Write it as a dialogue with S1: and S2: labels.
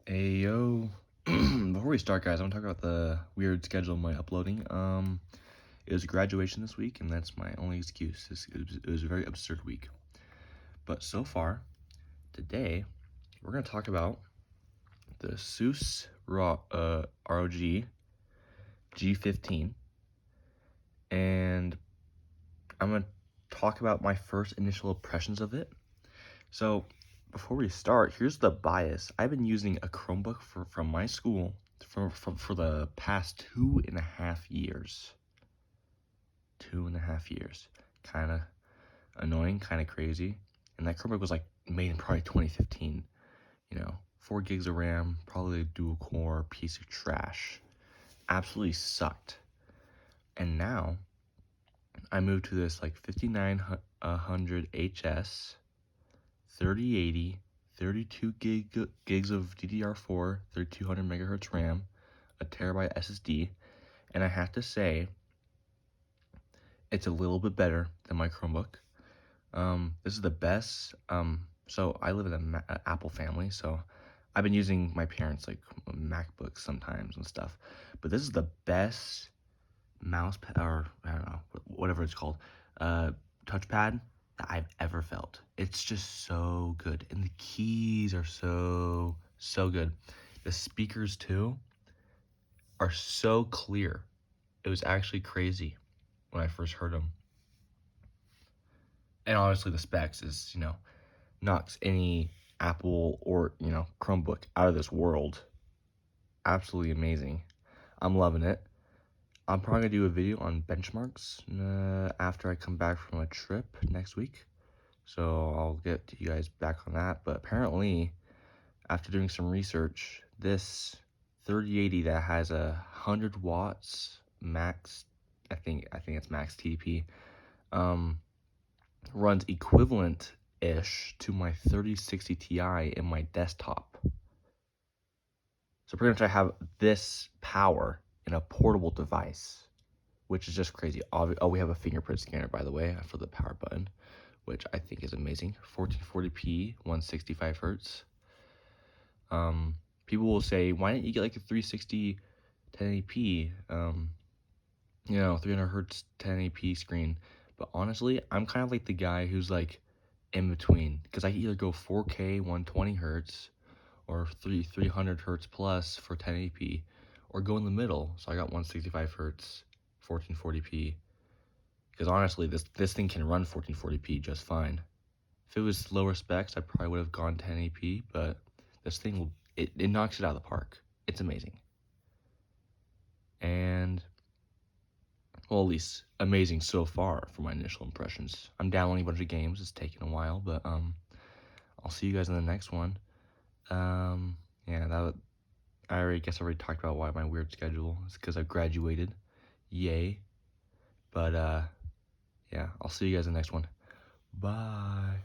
S1: Hey yo, before we start guys, I want to talk about the weird schedule of my uploading. It was graduation this week and that's my only excuse. It was a very absurd week. But so far, today, we're going to talk about the ASUS ROG G15. And I'm going to talk about my first initial impressions of it. So, before we start, here's the bias. I've been using a Chromebook from my school for the past 2.5 years. 2.5 years. Kind of annoying, kind of crazy. And that Chromebook was like made in probably 2015. 4 gigs of RAM, probably a dual core piece of trash. Absolutely sucked. And now I moved to this like 5900 HS 3080, 32 gigs of DDR4, 3200 megahertz RAM, a terabyte SSD, and I have to say, it's a little bit better than my Chromebook. This is the best. So I live in an Apple family, so I've been using my parents' like MacBooks sometimes and stuff, but this is the best mouse pad, or I don't know, whatever it's called, touchpad that I've ever felt. It's just so good, and the keys are so good. The speakers too are so clear. It was actually crazy when I first heard them. And honestly, the specs is, knocks any Apple or, Chromebook out of this world. Absolutely amazing. I'm loving it. I'm probably going to do a video on benchmarks after I come back from a trip next week. So I'll get to you guys back on that. But apparently, after doing some research, this 3080 that has 100 watts max, I think it's max TDP, runs equivalent-ish to my 3060 Ti in my desktop. So pretty much I have this power in a portable device, which is just crazy. Oh, we have a fingerprint scanner, by the way, for the power button, which I think is amazing. 1440p, 165 hertz. People will say, why didn't you get like a 360 1080p, 300 hertz 1080p screen? But honestly, I'm kind of like the guy who's like in between, because I can either go 4K 120 hertz or 300 hertz plus for 1080p, or go in the middle. So I got 165 hertz 1440p, because honestly, this thing can run 1440p just fine. If it was lower specs, I probably would have gone 1080p, but this thing it knocks it out of the park. It's amazing. And well, at least amazing so far for my initial impressions. I'm downloading a bunch of games. It's taking a while, but I'll see you guys in the next one. Yeah, I already talked about why my weird schedule is because I graduated. Yay. But yeah, I'll see you guys in the next one. Bye.